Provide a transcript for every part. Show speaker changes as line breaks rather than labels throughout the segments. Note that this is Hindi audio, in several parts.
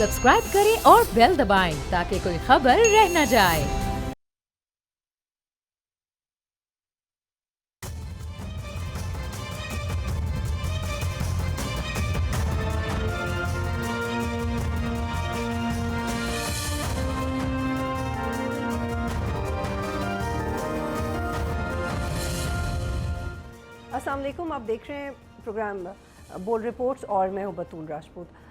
सब्सक्राइब करें और बेल दबाएं ताकि कोई खबर रह न जाए।
अस्सलाम वालेकुम, आप देख रहे हैं प्रोग्राम बोल रिपोर्ट्स और मैं हूं बतूल राजपूत।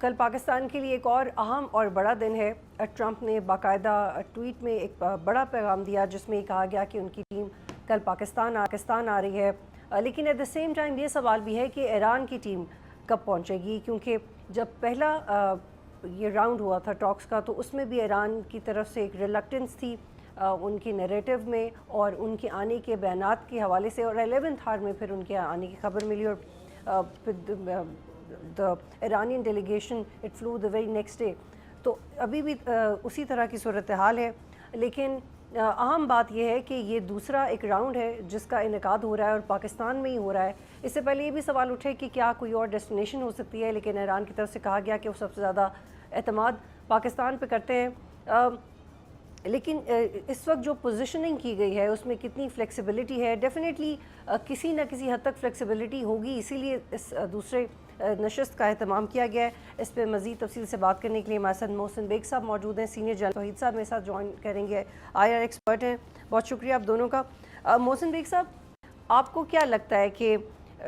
कल पाकिस्तान के लिए एक और अहम और बड़ा दिन है। ट्रंप ने बाकायदा ट्वीट में एक बड़ा पैगाम दिया जिसमें कहा गया कि उनकी टीम कल पाकिस्तान आ रही है। लेकिन एट द सेम टाइम ये सवाल भी है कि ईरान की टीम कब पहुंचेगी, क्योंकि जब पहला ये राउंड हुआ था टॉक्स का तो उसमें भी ईरान की तरफ से एक रिलक्टेंस थी उनकी नैरेटिव में और उनके आने के बयानात के हवाले से, और 11th आवर में फिर उनके आने की खबर मिली और the Iranian delegation it flu the very next day. तो अभी भी उसी तरह की सूरत हाल है। लेकिन अहम बात यह है कि ये दूसरा एक राउंड है जिसका इनेकाद हो रहा है और पाकिस्तान में ही हो रहा है। इससे पहले ये भी सवाल उठे कि क्या कोई और डेस्टिनेशन हो सकती है, लेकिन ईरान की तरफ से कहा गया कि वो सबसे ज़्यादा एतमाद पाकिस्तान पे करते हैं। लेकिन इस वक्त जो पोजीशनिंग की गई है उसमें कितनी फ्लेक्सिबिलिटी है, डेफिनेटली किसी न किसी हद तक फ्लेक्सिबिलिटी होगी, इसीलिए इस दूसरे नशस्त का एहतमाम किया गया है। इस पर मज़ीद तफसील से बात करने के लिए हमारे साथ मोहसिन बेग साहब मौजूद हैं, सीनियर जर्नलिस्ट तौहीद साहब मेरे साथ ज्वाइन करेंगे, IR एक्सपर्ट हैं। बहुत शुक्रिया आप दोनों का। मोहसिन बेग साहब, आपको क्या लगता है कि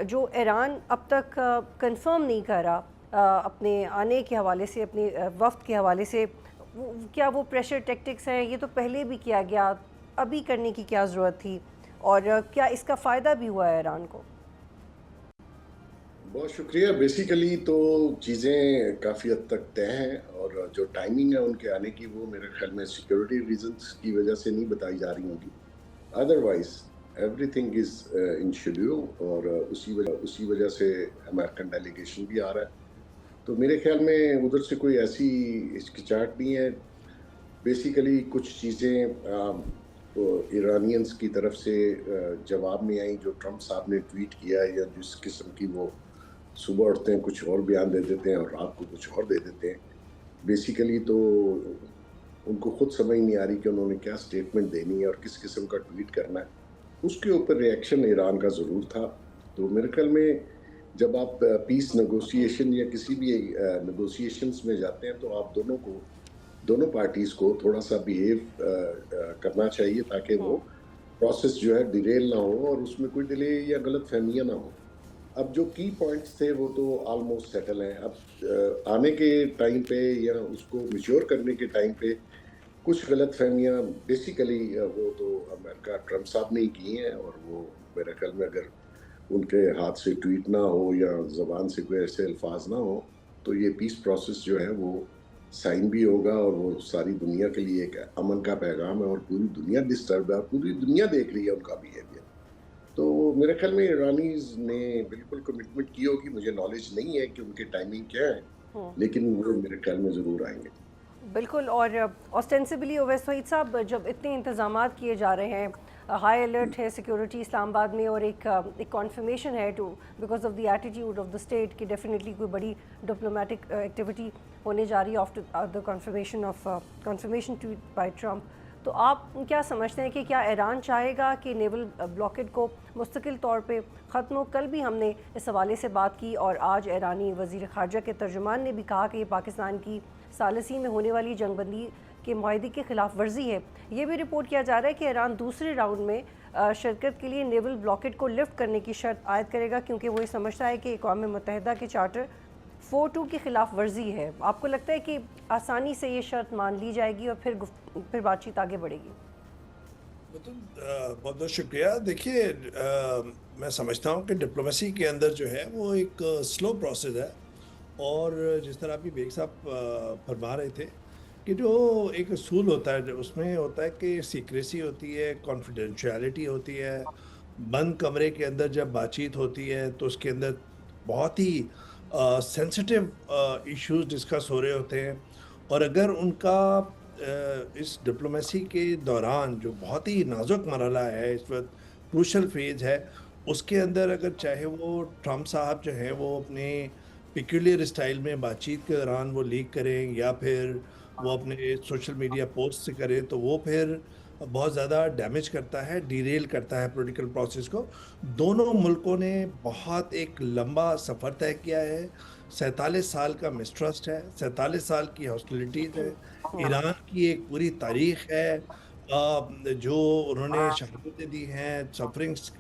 जो ईरान अब तक कंफर्म नहीं कर रहा अपने आने के हवाले से, अपने वफ्द के हवाले से, क्या वो प्रेशर टैक्टिक्स हैं? ये तो पहले भी किया गया, अभी करने की क्या ज़रूरत थी, और क्या इसका फ़ायदा भी हुआ है ईरान को?
बहुत शुक्रिया। बेसिकली तो चीज़ें काफ़ी हद तक तय हैं और जो टाइमिंग है उनके आने की वो मेरे ख्याल में सिक्योरिटी रीजंस की वजह से नहीं बताई जा रही होगी। Otherwise everything is in schedule और उसी वजह से अमेरिकन डेलीगेशन भी आ रहा है। तो मेरे ख्याल में उधर से कोई ऐसी हिचकिचाहट नहीं है। बेसिकली कुछ चीज़ें ईरानियंस की तरफ से जवाब में आई, जो ट्रंप साहब ने ट्वीट किया है या जिस किस्म की वो सुबह उठते हैं कुछ और बयान दे देते हैं और रात को कुछ और दे देते हैं। बेसिकली तो उनको खुद समझ नहीं आ रही कि उन्होंने क्या स्टेटमेंट देनी है और किस किस्म का ट्वीट करना है। उसके ऊपर रिएक्शन ईरान का ज़रूर था। तो मेरे ख्याल में जब आप पीस नेगोशिएशन या किसी भी नेगोशिएशंस में जाते हैं तो आप दोनों पार्टीज़ को थोड़ा सा बिहेव करना चाहिए ताकि वो प्रोसेस जो है डिरेल ना हो और उसमें कोई डिले या गलत फहमियाँ ना हो। अब जो की पॉइंट्स थे वो तो ऑलमोस्ट सेटल हैं। अब आने के टाइम पे या उसको मैच्योर करने के टाइम पे कुछ गलत फहमियाँ बेसिकली वो तो अमेरिका ट्रंप साहब ने ही की हैं और वो मेरे ख्याल में अगर उनके हाथ से ट्वीट ना हो या ज़बान से कोई ऐसे अल्फाज ना हो तो ये पीस प्रोसेस जो है वो साइन भी होगा और वो सारी दुनिया के लिए एक अमन का पैगाम है और पूरी दुनिया डिस्टर्ब है और पूरी दुनिया देख रही है उनका बिहेवियर। तो मेरे ख्याल में ईरानीज ने बिल्कुल कमिटमेंट की होगी। मुझे नॉलेज नहीं है कि उनके टाइमिंग क्या है, लेकिन वो मेरे ख्याल में ज़रूर आएंगे।
बिल्कुल। और ऑस्टेंसिबली ओवैस सईद साहब, जब इतने इंतजामात किए जा रहे हैं, हाई अलर्ट है सिक्योरिटी इस्लामाबाद में और एक कॉन्फर्मेशन है too because of the attitude of the state कि डेफिनेटली कोई बड़ी डिप्लोमेटिक एक्टिविटी होने जा रही है after the confirmation tweet by Trump. तो आप क्या समझते हैं कि क्या ईरान चाहेगा कि नेवल ब्लॉकेड को मुस्तकिल तौर पे ख़त्म हो? कल भी हमने इस हवाले से बात की और आज ईरानी वज़ीर ख़ारजा के तर्जुमान ने भी कहा कि ये पाकिस्तान की सालसी में होने वाली जंगबंदी के मुआहदे की खिलाफ वर्जी है। ये भी रिपोर्ट किया जा रहा है कि ईरान दूसरे राउंड में शिरकत के लिए नेवल ब्लॉकेड को लिफ्ट करने की शर्त आयद करेगा, क्योंकि वो ये समझता है कि अक़वाम मुत्तहिदा के चार्टर 4.2 की खिलाफ वर्जी है। आपको लगता है कि आसानी से ये शर्त मान ली जाएगी और फिर बातचीत आगे बढ़ेगी?
बहुत बहुत शुक्रिया। देखिए, मैं समझता हूँ कि डिप्लोमेसी के अंदर जो है वो एक स्लो प्रोसेस है और जिस तरह अभी बेग साहब फरमा रहे थे कि जो एक असूल होता है उसमें होता है कि सीक्रेसी होती है, कॉन्फिडेंशियलिटी होती है। बंद कमरे के अंदर जब बातचीत होती है तो उसके अंदर बहुत ही सेंसिटिव इश्यूज डिस्कस हो रहे होते हैं और अगर उनका इस डिप्लोमेसी के दौरान जो बहुत ही नाजुक मरहला है, इस वक्त क्रूशल फेज है, उसके अंदर अगर चाहे वो ट्रंप साहब जो हैं वो अपने पिक्यूलियर स्टाइल में बातचीत के दौरान वो लीक करें या फिर वो अपने सोशल मीडिया पोस्ट से करें, तो वो फिर बहुत ज़्यादा डैमेज करता है, डिरेल करता है पॉलिटिकल प्रोसेस को। दोनों मुल्कों ने बहुत एक लंबा सफ़र तय किया है, 47 साल का मिसट्रस्ट है, 47 साल की हॉस्टिलिटीज़ है, ईरान की एक पूरी तारीख है, जो उन्होंने शहादतें दी हैं, सफरिंग्स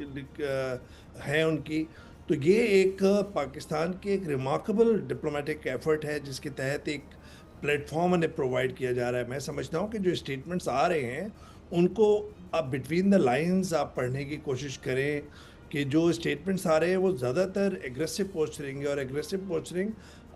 हैं उनकी। तो ये एक पाकिस्तान की एक रिमार्केबल डिप्लोमेटिक एफर्ट है जिसके तहत एक प्लेटफॉर्म उन्हें प्रोवाइड किया जा रहा है। मैं समझता हूँ कि जो स्टेटमेंट्स आ रहे हैं उनको आप बिटवीन द लाइंस आप पढ़ने की कोशिश करें कि जो स्टेटमेंट्स आ रहे हैं वो ज़्यादातर एग्रेसिव पोस्चरिंग है, और एग्रेसिव पोस्चरिंग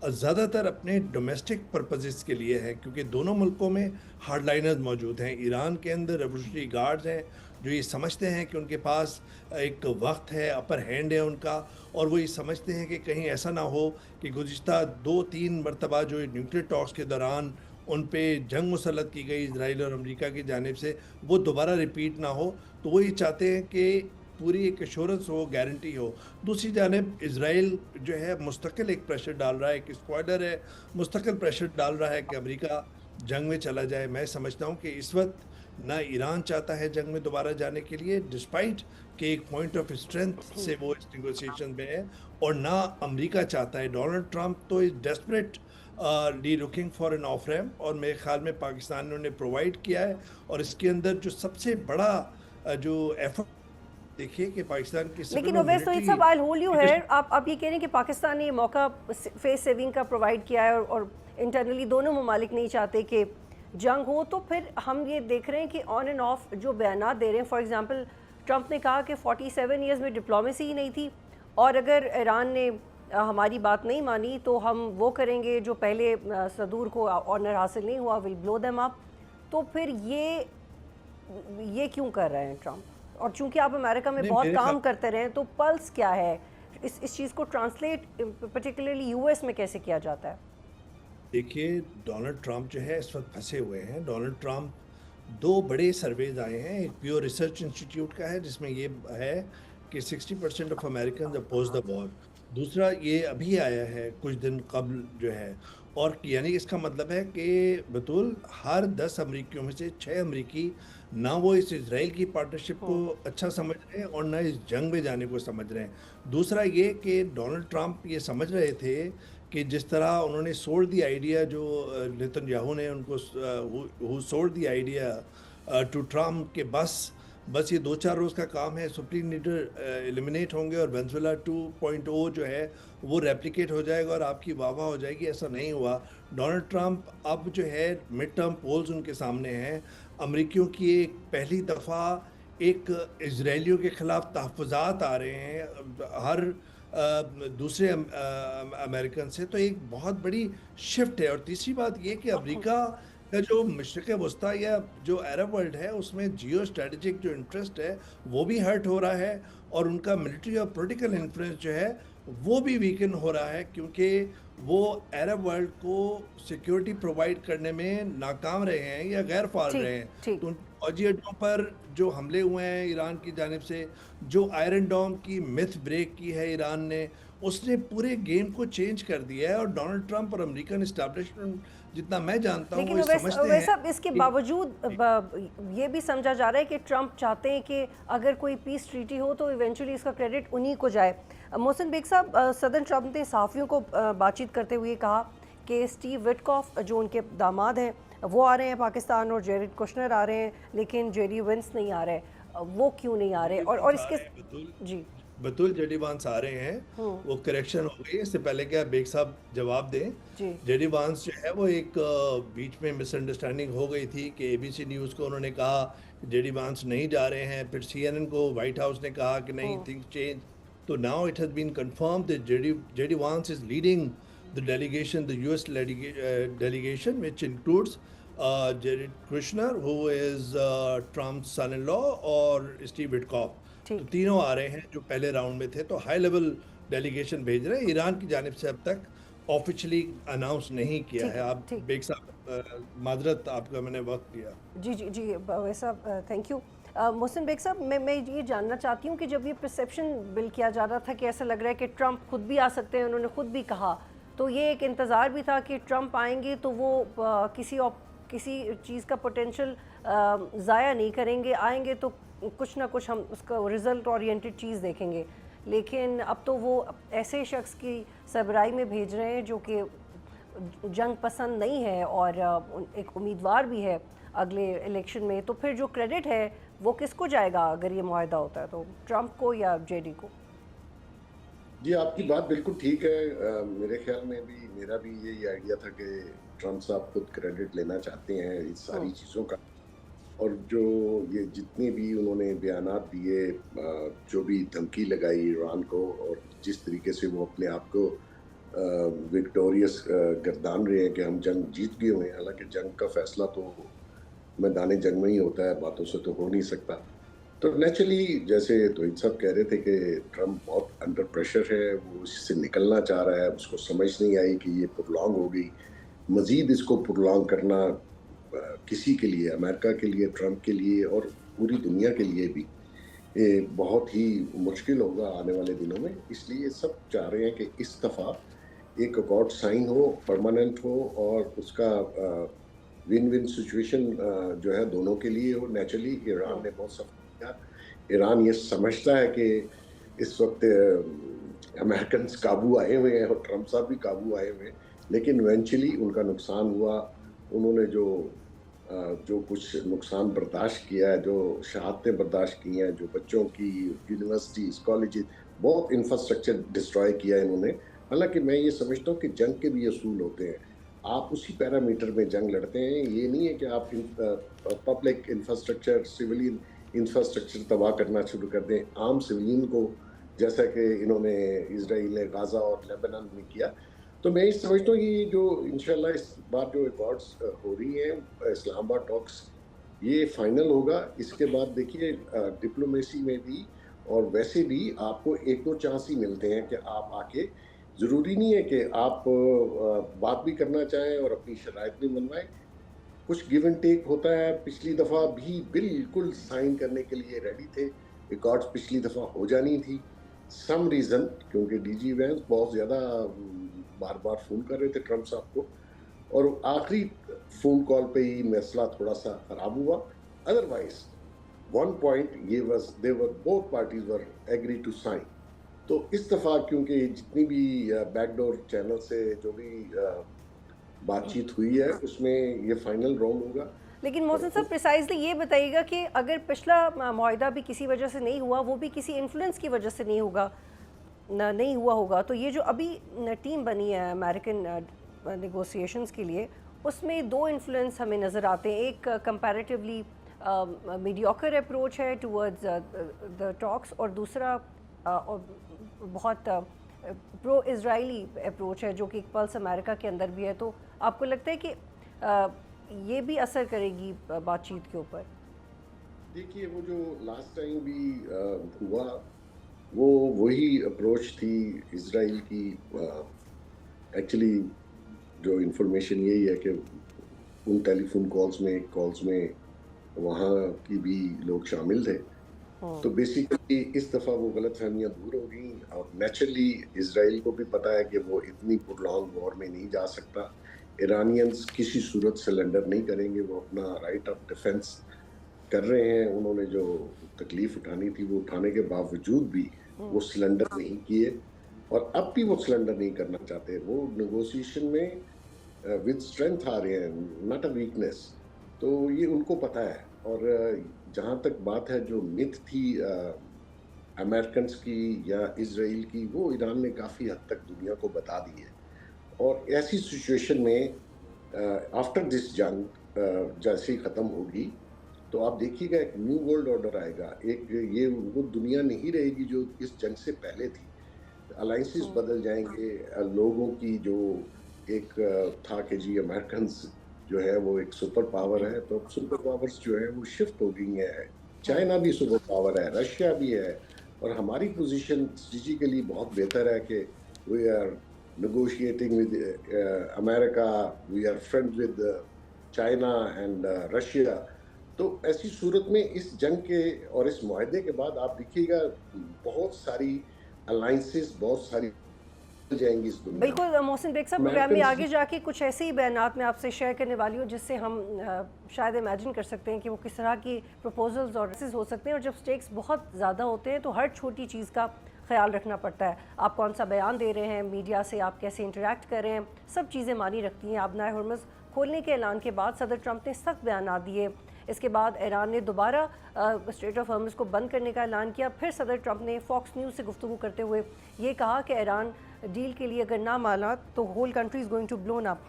ज़्यादातर अपने डोमेस्टिक पर्पसेस के लिए है, क्योंकि दोनों मुल्कों में हार्डलाइनर्स मौजूद हैं। ईरान के अंदर रेवोल्यूशनरी गार्ड्स हैं जो ये समझते हैं कि उनके पास एक वक्त है, अपर हैंड है उनका, और वो ये समझते हैं कि कहीं ऐसा ना हो कि गुज़िश्ता 2-3 मरतबा जो न्यूक्लियर टॉक्स के दौरान उन पे जंग मुसल्लत की गई इजराइल और अमेरिका की जानिब से, वो दोबारा रिपीट ना हो। तो वो ये चाहते हैं कि पूरी एक एश्योरेंस हो, गारंटी हो। दूसरी जानिब इजराइल जो है मुस्तकिल एक प्रेशर डाल रहा है, एक स्पॉइलर है, मुस्तकिल प्रेशर डाल रहा है कि अमेरिका जंग में चला जाए। मैं समझता हूँ कि इस वक्त ना ईरान चाहता है जंग में दोबारा जाने के लिए, डिस्पाइट कि एक पॉइंट ऑफ स्ट्रेंथ से वो इस नेगोशिएशन में है, और ना अमेरिका चाहता है। डोनाल्ड ट्रंप तो is desperately looking for an off ramp, और मेरे ख्याल में पाकिस्तान ने उन्हें प्रोवाइड किया है। और इसके अंदर जो सबसे बड़ा जो एफर्ट देखिए कि पाकिस्तान की
लेकिन ओवैस, तो it's a I hold you here, आप ये कह रहे हैं कि पाकिस्तान ने ये मौका फेस सेविंग का प्रोवाइड किया है, और इंटरनली दोनों ममालिक नहीं चाहते कि जंग हो। तो फिर हम ये देख रहे हैं कि ऑन एंड ऑफ जो बयानात दे रहे हैं, फॉर एग्जांपल ट्रंप ने कहा कि 47 ईयर्स में डिप्लोमेसी ही नहीं थी, और अगर ईरान ने हमारी बात नहीं मानी तो हम वो करेंगे जो पहले सदूर को ऑनर हासिल नहीं हुआ, विल ब्लो देम अप। तो फिर ये क्यों कर रहे हैं ट्रंप? और चूंकि आप अमेरिका में बहुत काम करते रहे, तो पल्स क्या है इस चीज़ को ट्रांसलेट पर्टिकुलरली यूएस में कैसे किया जाता है?
देखिए, डोनाल्ड ट्रंप जो है इस वक्त फंसे हुए हैं। डोनाल्ड ट्रंप, 2 बड़े सर्वेज आए हैं, एक प्योर रिसर्च इंस्टीट्यूट का है जिसमें ये है कि 60% of American oppose the war. दूसरा ये अभी आया है कुछ दिन कबल जो है, और यानी इसका मतलब है कि बतूल हर 10 अमरीकियों में से 6 अमरीकी ना वो इस इजराइल की पार्टनरशिप को अच्छा समझ रहे हैं और ना इस जंग में जाने को समझ रहे हैं। दूसरा ये कि डोनाल्ड ट्रंप ये समझ रहे थे कि जिस तरह उन्होंने सोल्ड दी आइडिया, जो नेतन्याहू ने उनको who sold the idea to Trump के बस ये 2-4 रोज़ का काम है, सुप्रीम लीडर एलिमिनेट होंगे और वेनेजुएला 2.0 जो है वो रेप्लिकेट हो जाएगा और आपकी वाह वाह हो जाएगी। ऐसा नहीं हुआ। डोनाल्ड ट्रंप अब जो है मिड टर्म पोल्स उनके सामने हैं, अमरीकियों की एक पहली दफ़ा एक इजरायलियों के ख़िलाफ़ तहफ़्फ़ुज़ात आ रहे हैं हर दूसरे अमेरिकन से, तो एक बहुत बड़ी शिफ्ट है। और तीसरी बात ये कि अमेरिका का जो मशरिक़ वस्ता या जो अरब वर्ल्ड है उसमें जियो स्ट्रेटजिक जो इंटरेस्ट है वो भी हर्ट हो रहा है, और उनका मिलिट्री और पॉलिटिकल इन्फ्लुएंस जो है वो भी वीकन हो रहा है, क्योंकि वो अरब वर्ल्ड को सिक्योरिटी प्रोवाइड करने में नाकाम रहे हैं या गैर फाल रहे हैं। तो फौजी अड्डों पर जो हमले हुए हैं ईरान की जानिब से, जो आयरन डोम की मिथ ब्रेक की है ईरान ने, उसने पूरे गेम को चेंज कर दिया है। और डोनाल्ड ट्रंप और अमेरिकन इस्टेब्लिशमेंट जितना मैं जानता हूँ वो समझते हैं।
इसके बावजूद ये भी समझा जा रहा है कि ट्रंप चाहते हैं कि अगर कोई पीस ट्रीटी हो तो इवेंचुअली इसका क्रेडिट उन्हीं को जाए। मोहसिन बेग साहब, सदर ट्रंप ने सहाफ़ियों को बातचीत करते हुए कहा कि स्टीव विटकॉफ जो उनके दामाद हैं वो आ रहे हैं पाकिस्तान, और जेरेड कुशनर आ रहे हैं, लेकिन जेडी वेंस नहीं आ रहे। वो क्यों नहीं आ रहे? और इसके जी
बतूल जेडी वांस आ रहे हैं, वो करेक्शन हो गई। इससे पहले क्या बेग साहब जवाब दें, जेडी वांस जो है वो एक बीच में मिसअंडरस्टैंडिंग हो गई थी कि एबीसी न्यूज़ को उन्होंने कहा जेडी वांस नहीं जा रहे हैं, फिर सीएनएन को व्हाइट हाउस ने कहा कि नहीं, थिंग्स चेंज। तो now it has been confirmed that JD Vance is leading the delegation, the US delegation which includes Jared Kushner who is Trump's son in law और स्टीव विटकॉफ। तो तीनों आ रहे हैं जो पहले राउंड में थे। तो हाई लेवल डेलीगेशन भेज रहे हैं। ईरान की जानिब से अब तक ऑफिशियली अनाउंस नहीं किया है। आप बेग साहब, माजरत आपका मैंने वक्त दिया।
जी वैसा थैंक यू। मोहसिन बेग साहब, मैं ये जानना चाहती हूँ कि जब ये परसेप्शन बिल किया जा रहा था कि ऐसा लग रहा है कि ट्रंप खुद भी आ सकते हैं, उन्होंने खुद भी कहा तो ये एक इंतज़ार भी था कि ट्रंप आएंगे तो वो किसी चीज़ का पोटेंशियल ज़ाया नहीं करेंगे, आएंगे तो कुछ ना कुछ हम उसका रिज़ल्ट ओरिएंटेड चीज़ देखेंगे। लेकिन अब तो वो ऐसे शख्स की सरबराही में भेज रहे हैं जो कि जंग पसंद नहीं है और एक उम्मीदवार भी है अगले इलेक्शन में। तो फिर जो क्रेडिट है वो किसको जाएगा अगर ये मुआहदा होता है, तो ट्रंप को या जेडी को?
जी, आपकी बात बिल्कुल ठीक है। मेरे ख्याल में भी मेरा भी यही आइडिया था कि ट्रंप साहब खुद क्रेडिट लेना चाहते हैं इस सारी चीज़ों का। और जो ये जितने भी उन्होंने बयानात दिए, जो भी धमकी लगाई ईरान को, और जिस तरीके से वो अपने आप को विक्टोरियस गर्दान रहे हैं कि हम जंग जीत गए हुए हैं, हालांकि जंग का फैसला तो मैदान जंग में ही होता है, बातों से तो हो नहीं सकता। तो नेचुरली जैसे तो इन सब कह रहे थे कि ट्रंप बहुत अंडर प्रेशर है, वो इससे निकलना चाह रहा है, उसको समझ नहीं आई कि ये प्रोलॉन्ग हो गई। मज़ीद इसको प्रोलॉन्ग करना किसी के लिए, अमेरिका के लिए, ट्रंप के लिए और पूरी दुनिया के लिए भी ये बहुत ही मुश्किल होगा आने वाले दिनों में। इसलिए सब चाह रहे हैं कि इस दफ़ा एक अकॉर्ड साइन हो, परमानेंट हो, और उसका विन विन सिचुएशन जो है दोनों के लिए हो। नेचुरली ईरान ने बहुत सफर किया, ईरान ये समझता है कि इस वक्त अमेरिकन काबू आए हुए हैं और ट्रंप साहब भी काबू आए हुए हैं, लेकिन इवेंचुअली उनका नुकसान हुआ। उन्होंने जो कुछ नुकसान बर्दाश्त किया है, जो शहादतें बर्दाश्त की हैं, जो बच्चों की यूनिवर्सिटीज़, कॉलेजेस, बहुत इंफ्रास्ट्रक्चर डिस्ट्रॉय किया है इन्होंने। हालांकि मैं ये समझता हूँ कि जंग के भी असूल होते हैं, आप उसी पैरामीटर में जंग लड़ते हैं। ये नहीं है कि आप पब्लिक इंफ्रास्ट्रक्चर, सिविलियन इंफ्रास्ट्रक्चर तबाह करना शुरू कर दें, आम सिविलियन को, जैसा कि इन्होंने इजराइल ने गाज़ा और लेबनान में किया। तो मैं ये समझता हूँ कि जो इंशाल्लाह इस बार जो अकॉर्ड्स हो रही हैं इस्लामाबाद टॉक्स, ये फाइनल होगा। इसके बाद देखिए डिप्लोमेसी में भी और वैसे भी आपको एक दो चांस ही मिलते हैं कि आप आके, ज़रूरी नहीं है कि आप बात भी करना चाहें और अपनी शराइत भी मनवाएं, कुछ गिव एंड टेक होता है। पिछली दफ़ा भी बिल्कुल साइन करने के लिए रेडी थे, रिकॉर्ड्स पिछली दफ़ा हो जानी थी, सम रीज़न क्योंकि डीजी वैंस बहुत ज़्यादा बार बार फ़ोन कर रहे थे ट्रंप साहब को, और आखिरी फ़ोन कॉल पे ही मसला थोड़ा सा ख़राब हुआ। अदरवाइज वन पॉइंट ये was they were both parties were agree to sign. तो इस दफ़ा क्योंकि जितनी भी बैकडोर चैनल से जो भी बातचीत हुई है उसमें ये फाइनल राउंड होगा।
लेकिन मोहसिन साहब प्रिसाइजली ये बताइएगा कि अगर पिछला मुआहदा भी किसी वजह से नहीं हुआ, वो भी किसी इन्फ्लुएंस की वजह से नहीं होगा, नहीं हुआ होगा, तो ये जो अभी टीम बनी है अमेरिकन नेगोशिएशंस के लिए, उसमें दो इन्फ्लुएंस हमें नज़र आते हैं। एक कंपैरेटिवली मीडियोकर अप्रोच है टुवर्ड्स द टॉक्स, और दूसरा बहुत प्रो इजरायली अप्रोच है जो कि एक पल्स अमेरिका के अंदर भी है। तो आपको लगता है कि ये भी असर करेगी बातचीत के ऊपर?
देखिए, वो जो लास्ट टाइम भी हुआ वो वही अप्रोच थी इजराइल की। एक्चुअली जो इन्फॉर्मेशन यही है कि उन टेलीफोन कॉल्स में वहाँ की भी लोग शामिल थे। तो बेसिकली इस दफ़ा वो गलतफहमियां दूर हो गई, और नेचुरली इजराइल को भी पता है कि वो इतनी प्रोलॉन्ग वॉर में नहीं जा सकता। ईरानियंस किसी सूरत सिलेंडर नहीं करेंगे, वो अपना राइट ऑफ डिफेंस कर रहे हैं। उन्होंने जो तकलीफ उठानी थी वो उठाने के बावजूद भी वो सिलेंडर नहीं किए, और अब भी वो सिलेंडर नहीं करना चाहते। वो नेगोशिएशन में विद स्ट्रेंथ आ रहे हैं, नॉट अ वीकनेस। तो ये उनको पता है। और जहाँ तक बात है जो मिथ थी अमेरिकन की या इजराइल की, वो ईरान ने काफ़ी हद तक दुनिया को बता दी है। और ऐसी सिचुएशन में आफ्टर दिस जंग जैसे ही ख़त्म होगी तो आप देखिएगा एक न्यू वर्ल्ड ऑर्डर आएगा। एक ये वो दुनिया नहीं रहेगी जो इस जंग से पहले थी। अलाइंसेस बदल जाएंगे, लोगों की जो एक था कि जी अमेरिकन जो है वो एक सुपर पावर है, तो सुपर पावर्स जो है वो शिफ्ट हो गई हैं। चाइना भी सुपर पावर है, रशिया भी है, और हमारी पोजीशन स्ट्रेटेजिकली बहुत बेहतर है कि we are negotiating with America, we are friends with China and Russia. तो ऐसी सूरत में इस जंग के और इस मुआहदे के बाद आप देखिएगा बहुत सारी अलाइंसेस, बहुत सारी जाएंगी इस दुनिया में।
बिल्कुल मोहसिन बेग साहब, प्रोग्राम में
अमेरिकन
आगे जाके कुछ ऐसे ही बयानात मैं आपसे शेयर करने वाली हूँ जिससे हम शायद इमेजिन कर सकते हैं कि वो किस तरह की प्रपोजल्स और रिस्क हो सकते हैं। और जब स्टेक्स बहुत ज़्यादा होते हैं तो हर छोटी चीज़ का ख्याल रखना पड़ता है। आप कौन सा बयान दे रहे हैं, मीडिया से आप कैसे इंटरेक्ट कर रहे हैं, सब चीज़ें मानी रखती हैं। अब नाए हुर्मुज़ खोलने के ऐलान के बाद सदर ट्रंप ने सख्त बयान दिए। इसके बाद ईरान ने दोबारा स्ट्रेट ऑफ हॉर्मुज़ को बंद करने का ऐलान किया। फिर सदर ट्रंप ने फॉक्स न्यूज़ से गुफ्तगू करते हुए ये कहा कि ईरान डील के लिए अगर ना माना तो whole country is going to blown up.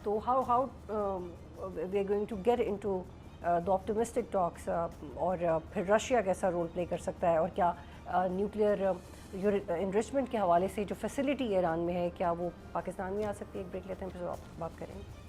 तो how we are going to get into the optimistic talks, और फिर रशिया कैसा रोल प्ले कर सकता है, और क्या न्यूक्लियर इनरिचमेंट के हवाले से जो फैसिलिटी ईरान में है क्या वो पाकिस्तान में आ सकती है। एक ब्रेक लेते हैं, फिर बात करेंगे।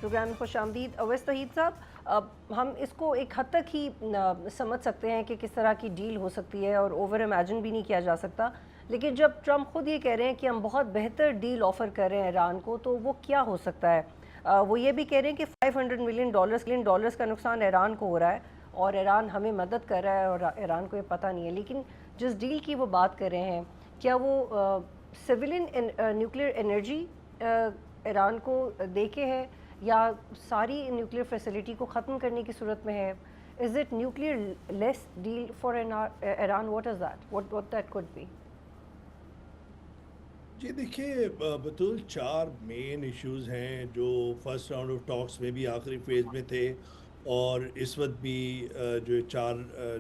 प्रोग्राम में खुश आमदीद। अवैस तौहीद साहब, हम इसको एक हद तक ही समझ सकते हैं कि किस तरह की डील हो सकती है और ओवर इमेजिन भी नहीं किया जा सकता, लेकिन जब ट्रंप खुद ये कह रहे हैं कि हम बहुत बेहतर डील ऑफ़र कर रहे हैं ईरान को, तो वो क्या हो सकता है? वो ये भी कह रहे हैं कि $500 मिलियन का नुकसान ईरान को हो रहा है और ईरान हमें मदद कर रहा है और ईरान को ये पता नहीं है। लेकिन जिस डील की वो बात कर रहे हैं, क्या वो सिविलियन न्यूक्लियर एनर्जी ईरान को दे के है या सारी न्यूक्लियर फैसिलिटी को ख़त्म करने की सूरत में है? Is it nuclear less deal for Iran? What is that, what that could be?
जी देखिए, बतौर 4 मेन इश्यूज हैं जो फर्स्ट राउंड ऑफ टॉक्स में भी आखिरी फेज में थे और इस वक्त भी जो 4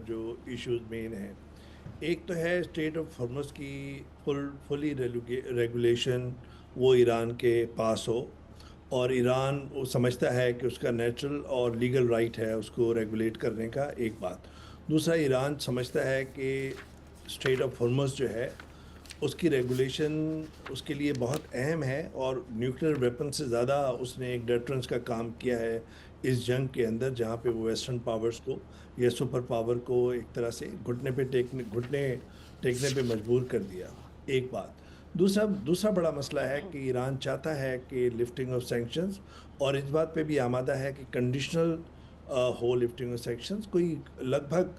जो इश्यूज मेन हैं। एक तो है स्टेट ऑफ हॉर्मुज़ की फुली रेगुलेशन, वो ईरान के पास हो और ईरान वो समझता है कि उसका नेचुरल और लीगल राइट है उसको रेगुलेट करने का, एक बात। दूसरा, ईरान समझता है कि स्ट्रेट ऑफ हॉर्मुज़ जो है उसकी रेगुलेशन उसके लिए बहुत अहम है और न्यूक्लियर वेपन से ज़्यादा उसने एक डेटरेंस का काम किया है इस जंग के अंदर, जहाँ पे वो वेस्टर्न पावर्स को या सुपर पावर को एक तरह से घुटने टेकने पे मजबूर कर दिया, एक बात। दूसरा बड़ा मसला है कि ईरान चाहता है कि लिफ्टिंग ऑफ सैंक्शंस, और इस बात पे भी आमादा है कि कंडीशनल हो लिफ्टिंग ऑफ सैंक्शंस। कोई लगभग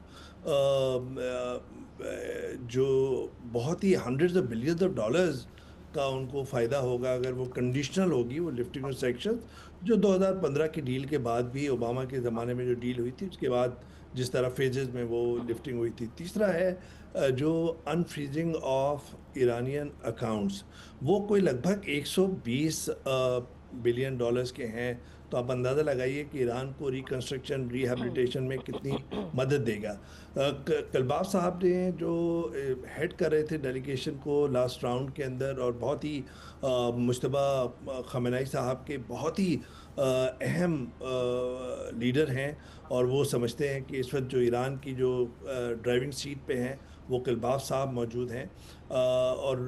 जो बहुत ही hundreds of billions of dollars का उनको फ़ायदा होगा अगर वो कंडीशनल होगी वो लिफ्टिंग ऑफ सैंक्शंस, जो 2015 की डील के बाद भी, ओबामा के ज़माने में जो डील हुई थी उसके बाद जिस तरह फेजेस में वो लिफ्टिंग हुई थी। तीसरा है जो अनफ्रीजिंग ऑफ ईरानियन अकाउंट्स, वो कोई लगभग 120 बिलियन डॉलर्स के हैं। तो आप अंदाज़ा लगाइए कि ईरान को रिकन्स्ट्रक्शन रिहैबिलिटेशन में कितनी मदद देगा। कलबाब साहब ने जो हेड कर रहे थे डेलीगेशन को लास्ट राउंड के अंदर, और बहुत ही मुश्तबा खमेनी साहब के बहुत ही अहम लीडर हैं और वो समझते हैं कि इस वक्त जो ईरान की जो ड्राइविंग सीट पे हैं वो कलबाब साहब मौजूद हैं और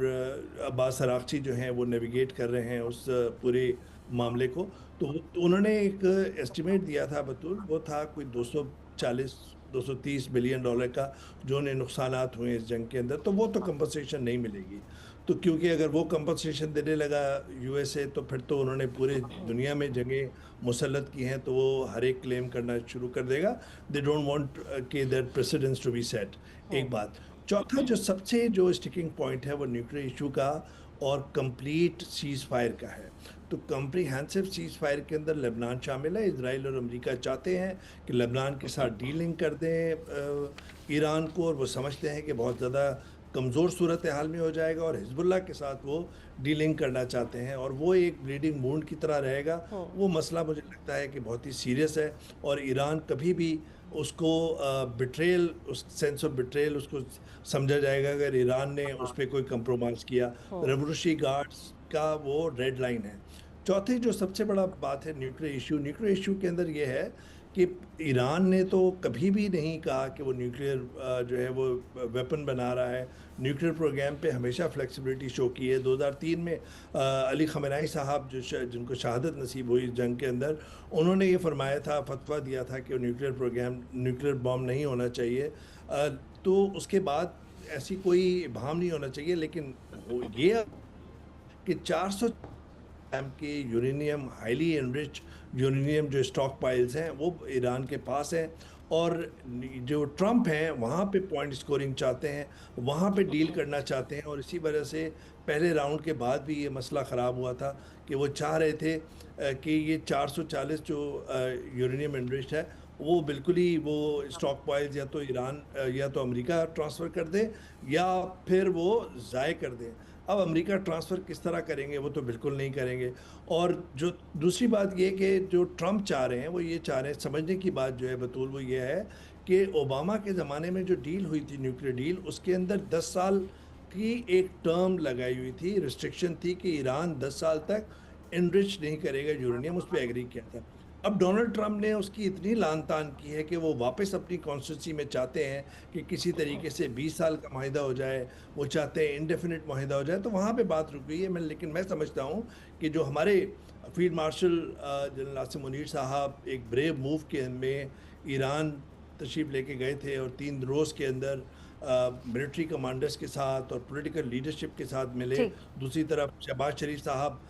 अब्बास अरागची जो हैं वो नेविगेट कर रहे हैं उस पूरे मामले को। तो उन्होंने एक एस्टिमेट दिया था बतूल, वो था कोई 230 बिलियन डॉलर का जो उन्हें नुकसानात हुए इस जंग के अंदर। तो वो तो कंपनसेशन नहीं मिलेगी, तो क्योंकि अगर वो कंपनसेशन देने लगा यूएसए तो फिर तो उन्होंने पूरे दुनिया में जगह मुसल्लत की हैं, तो वो हर एक क्लेम करना शुरू कर देगा। दे डोंट वांट के that precedence to be set, एक बात। चौथा जो सबसे जो स्टिकिंग पॉइंट है वो न्यूक्लियर इशू का और कंप्लीट सीज़ फायर का है। तो कम्प्रीहेंसिव सीज़ फायर के अंदर लेबनान शामिल है। इजराइल और अमेरिका चाहते हैं कि लेबनान के साथ डीलिंग कर दें ईरान को, और वो समझते हैं कि बहुत ज़्यादा कमज़ोर सूरत हाल में हो जाएगा, और हिजबुल्लाह के साथ वो डीलिंग करना चाहते हैं और वो एक ब्लीडिंग वुंड की तरह रहेगा। वो मसला मुझे लगता है कि बहुत ही सीरियस है और ईरान कभी भी उसको बिट्रेल, उस सेंस ऑफ बिट्रेल उसको समझा जाएगा अगर ईरान ने उस पर कोई कंप्रोमाइज़ किया। रेवोल्यूशनरी गार्ड्स का वो रेड लाइन है। चौथी जो सबसे बड़ा बात है न्यूक्लियर इशू के अंदर ये है कि ईरान ने तो कभी भी नहीं कहा कि वो न्यूक्लियर जो है वो वेपन बना रहा है। न्यूक्लियर प्रोग्राम पे हमेशा फ्लेक्सिबिलिटी शो की है। 2003 में अली खamenei साहब जिनको शहादत नसीब हुई जंग के अंदर, उन्होंने ये फरमाया था, फतवा दिया था कि न्यूक्लियर प्रोग्राम, न्यूक्लियर बॉम्ब नहीं होना चाहिए। तो उसके बाद ऐसी कोई इबाहम नहीं होना चाहिए। लेकिन ये कि 400 ग्राम के यूरेनियम, हाईली एनरिच यूरेनियम जो स्टॉक पाइल्स हैं वो ईरान के पास हैं, और जो ट्रम्प हैं वहाँ पे पॉइंट स्कोरिंग चाहते हैं, वहाँ पे डील करना चाहते हैं। और इसी वजह से पहले राउंड के बाद भी ये मसला ख़राब हुआ था कि वो चाह रहे थे कि ये 440 जो यूरेनियम एनरिच है वो बिल्कुल ही वो स्टॉक पाइल्स या तो ईरान या तो अमेरिका ट्रांसफ़र कर दे या फिर वो ज़ाय कर दें। अब अमेरिका ट्रांसफ़र किस तरह करेंगे, वो तो बिल्कुल नहीं करेंगे। और जो दूसरी बात ये कि जो ट्रम्प चाह रहे हैं वो ये चाह रहे हैं, समझने की बात जो है बतूल वो ये है कि ओबामा के ज़माने में जो डील हुई थी, न्यूक्लियर डील, उसके अंदर 10 साल की एक टर्म लगाई हुई थी, रिस्ट्रिक्शन थी कि ईरान 10 साल तक इनरिच नहीं करेगा यूरेनियम, उस पर एग्री किया था। अब डोनाल्ड ट्रम्प ने उसकी इतनी लान तान की है कि वो वापस अपनी कॉन्स्टिट्यूंसी में चाहते हैं कि किसी तरीके से 20 साल का माहिदा हो जाए, वो चाहते हैं इंडेफिनिट माहिदा हो जाए, तो वहाँ पे बात रुक गई है। लेकिन मैं समझता हूँ कि जो हमारे field marshal general Asim Munir साहब एक ब्रेव मूव के में ईरान तशरीफ़ लेके गए थे और 3 रोज़ के अंदर मिलिट्री कमांडर्स के साथ और पॉलिटिकल लीडरशिप के साथ मिले।
जी।
दूसरी तरफ शहबाज शरीफ साहब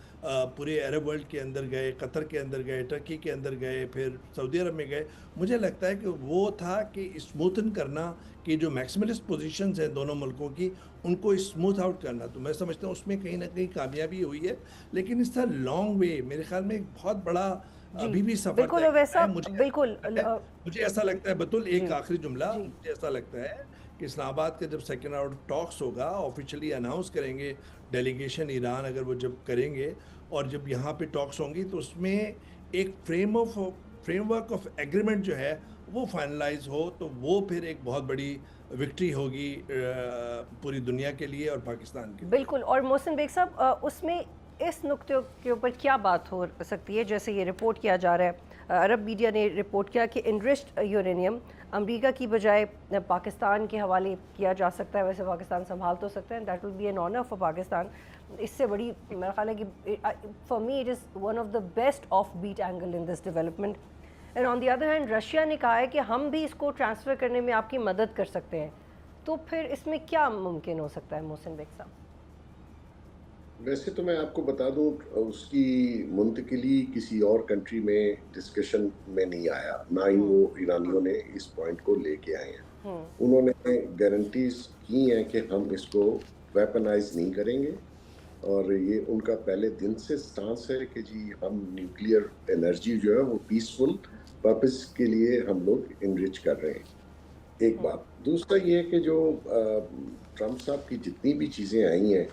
पूरे अरब वर्ल्ड के अंदर गए, कतर के अंदर गए, टर्की के अंदर गए, फिर सऊदी अरब में गए। मुझे लगता है कि वो था कि स्मूथन करना, कि जो मैक्सिमलिस्ट पोजीशंस हैं दोनों मुल्कों की, उनको स्मूथ आउट करना। तो मैं समझता हूँ उसमें कहीं ना कहीं कामयाबी हुई है, लेकिन इट्स अ लॉन्ग वे। मेरे ख्याल में एक बहुत बड़ा
जी
अभी भी सफ़र
बिल्कुल,
तय
और
करना
वैसा
है। मुझे
बिल्कुल
ऐसा लगता है, मुझे ऐसा लगता है बतुल,
जी
एक आखिरी जुमला,
जी
मुझे ऐसा लगता है कि इस्लामाबाद का जब सेकेंड राउंड ऑफ टॉक्स होगा, ऑफिशियली अनाउंस करेंगे डेलीगेशन ईरान, अगर वो जब करेंगे और जब यहाँ पे टॉक्स होंगी, तो उसमें एक फ्रेमवर्क ऑफ एग्रीमेंट जो है वो फाइनलाइज हो, तो वो फिर एक बहुत बड़ी विक्ट्री होगी पूरी दुनिया के लिए और पाकिस्तान के लिए।
बिल्कुल। और मोहसिन बेग साहब, उसमें इस नुक्ते के ऊपर क्या बात हो सकती है, जैसे ये रिपोर्ट किया जा रहा है, अरब मीडिया ने रिपोर्ट किया कि इनरिच्ड यूरेनियम अमेरिका की बजाय पाकिस्तान के हवाले किया जा सकता है। वैसे पाकिस्तान संभाल तो सकता है, that will be an honour for Pakistan. इससे बड़ी मेरा ख्याल है कि for me it is one of the best of beat angle in this development. And on the other hand Russia ने कहा है कि हम भी इसको ट्रांसफ़र करने में आपकी मदद कर सकते हैं। तो फिर इसमें क्या मुमकिन हो सकता है मोहसिन बेग साहब?
वैसे तो मैं आपको बता दूं, उसकी मुंतकिली किसी और कंट्री में डिस्कशन में नहीं आया, ना ही वो ईरानियों ने इस पॉइंट को लेके आए हैं। उन्होंने गारंटीज की हैं कि हम इसको वेपनाइज नहीं करेंगे, और ये उनका पहले दिन से स्टांस है कि जी हम न्यूक्लियर एनर्जी जो है वो पीसफुल पर्पस के लिए हम लोग इनरिच कर रहे हैं। एक बात। दूसरा ये है कि जो ट्रम्प साहब की जितनी भी चीज़ें आई हैं,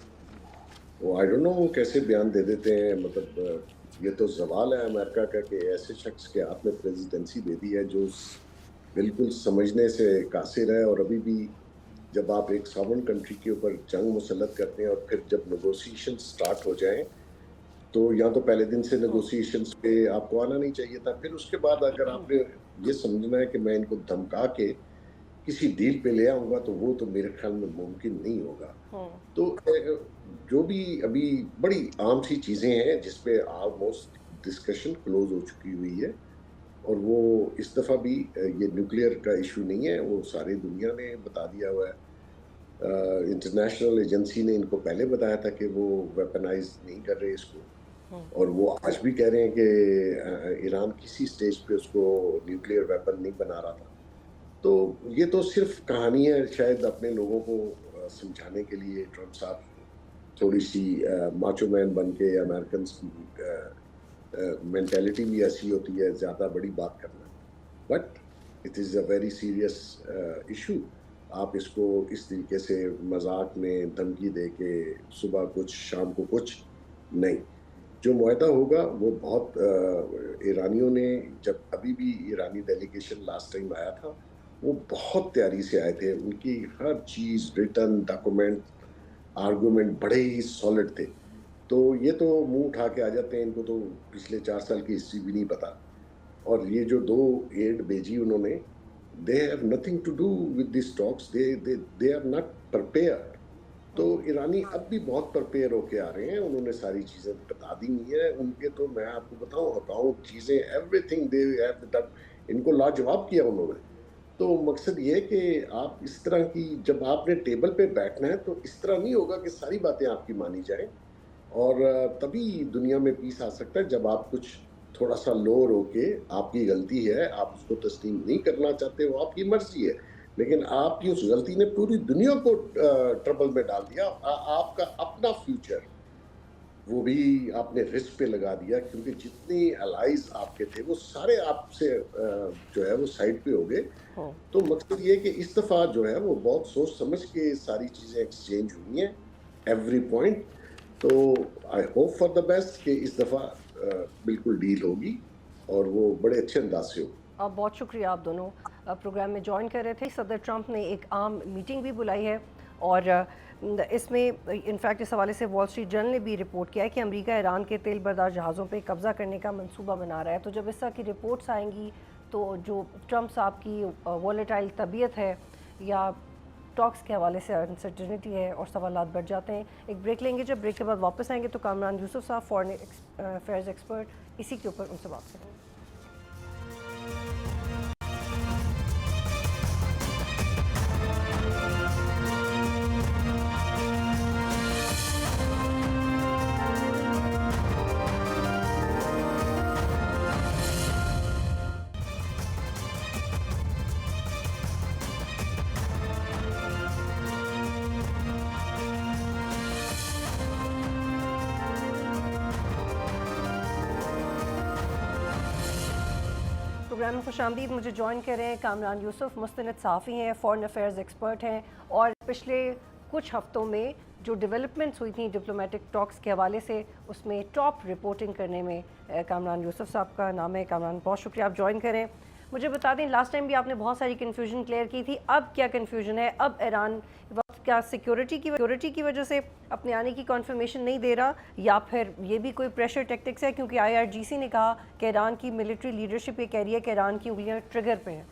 वो आई डोंट नो वो कैसे बयान दे देते हैं। मतलब ये तो सवाल है अमेरिका का कि ऐसे शख्स के हाथ में प्रेसिडेंसी दे दी है जो बिल्कुल समझने से कासिर है, और अभी भी जब आप एक सॉवरेन कंट्री के ऊपर जंग मुसल्लत करते हैं और फिर जब नेगोशिएशन स्टार्ट हो जाएं, तो या तो पहले दिन से नेगोशिएशंस पे आपको आना नहीं चाहिए था, फिर उसके बाद अगर आपने ये समझना है कि मैं इनको धमका के किसी डील पे ले आऊंगा, तो वो तो मेरे ख्याल में मुमकिन नहीं होगा। तो जो भी अभी बड़ी आम सी चीज़ें हैं जिसपे ऑलमोस्ट डिस्कशन क्लोज हो चुकी हुई है, और वो इस दफ़ा भी ये न्यूक्लियर का इशू नहीं है, वो सारी दुनिया ने बता दिया हुआ है। इंटरनेशनल एजेंसी ने इनको पहले बताया था कि वो वेपनाइज नहीं कर रहे इसको, और वो आज भी कह रहे हैं कि ईरान किसी स्टेज पे उसको न्यूक्लियर वेपन नहीं बना रहा था। तो ये तो सिर्फ कहानी है, शायद अपने लोगों को समझाने के लिए ट्रम्प साहब थोड़ी सी माचो मैन बन के, अमेरिकन की मेंटालिटी भी ऐसी होती है ज़्यादा बड़ी बात करना, but it is a very serious issue. आप इसको इस तरीके से मजाक में धमकी दे के सुबह कुछ शाम को कुछ नहीं, जो मुआहदा होगा वो बहुत ईरानियों ने, जब अभी भी ईरानी डेलीगेशन लास्ट टाइम आया था, वो बहुत तैयारी से आए थे। उनकी हर चीज़, रिटर्न डॉक्यूमेंट, आर्गूमेंट बड़े ही सॉलिड थे। तो ये तो मुंह उठा के आ जाते हैं, इनको तो पिछले 4 साल की हिस्ट्री भी नहीं पता। और ये जो 2 एड भेजी उन्होंने, they have nothing to do with this talks, they are not prepared. तो ईरानी अब भी बहुत प्रिपेयर होके आ रहे हैं, उन्होंने सारी चीज़ें बता दी हुई है उनके। तो मैं आपको बताऊं अकाउंट चीज़ें एवरीथिंग दे हैव डन, इनको लाजवाब किया उन्होंने। तो मकसद ये है कि आप इस तरह की, जब आपने टेबल पे बैठना है तो इस तरह नहीं होगा कि सारी बातें आपकी मानी जाएं, और तभी दुनिया में पीस आ सकता है जब आप कुछ थोड़ा सा लोअर होके, आपकी गलती है, आप उसको तस्लीम नहीं करना चाहते, वो आपकी मर्जी है, लेकिन आपकी उस गलती ने पूरी दुनिया को ट्रबल में डाल दिया। आपका अपना फ्यूचर वो भी आपने रिस्क पे लगा दिया, क्योंकि जितने अलाइज आपके थे वो सारे आपसे जो है वो साइड पे हो गए। तो मकसद ये है कि इस दफ़ा जो है वो बहुत सोच समझ के सारी चीज़ें एक्सचेंज हुई हैं, एवरी पॉइंट। तो I hope for the best कि इस दफ़ा बिल्कुल डील होगी और वो बड़े अच्छे अंदाज से होगी।
बहुत शुक्रिया आप दोनों प्रोग्राम में ज्वाइन कर रहे थे। सदर ट्रंप ने एक आम मीटिंग भी बुलाई है और इसमें इनफैक्ट इस हवाले से वॉल स्ट्रीट जर्नल ने भी रिपोर्ट किया है कि अमेरिका ईरान के तेल बरदार जहाज़ों पे कब्ज़ा करने का मंसूबा बना रहा है। तो जब इस तरह की रिपोर्ट्स आएंगी तो जो ट्रंप साहब की वॉलेटाइल तबीयत है या टॉक्स के हवाले से अनसर्टेनिटी है और सवालात बढ़ जाते हैं। एक ब्रेक लेंगे, जब ब्रेक के बाद वापस आएंगे तो कामरान यूसुफ साहब फॉरेन अफेयर्स एक्सपर्ट इसी के ऊपर उनसे बात करेंगे। प्रोग्राम में खुशामदीद। मुझे ज्वाइन कर रहे हैं कामरान यूसुफ, मुस्तनद सहाफ़ी हैं, फॉरेन अफेयर्स एक्सपर्ट हैं और पिछले कुछ हफ्तों में जो डेवलपमेंट्स हुई थी डिप्लोमेटिक टॉक्स के हवाले से उसमें टॉप रिपोर्टिंग करने में कामरान यूसुफ साहब का नाम है। कामरान, बहुत शुक्रिया आप ज्वाइन करें। मुझे बता दें, लास्ट टाइम भी आपने बहुत सारी कन्फ्यूजन क्लियर की थी, अब क्या कन्फ्यूजन है? अब ईरान वक्त क्या सिक्योरिटी की वजह से अपने आने की कन्फर्मेशन नहीं दे रहा, या फिर ये भी कोई प्रेशर टैक्टिक्स है? क्योंकि IRGC ने कहा कि ईरान की मिलिट्री लीडरशिप ये कह रही है कि ईरान की उंगलियां ट्रिगर पे हैं।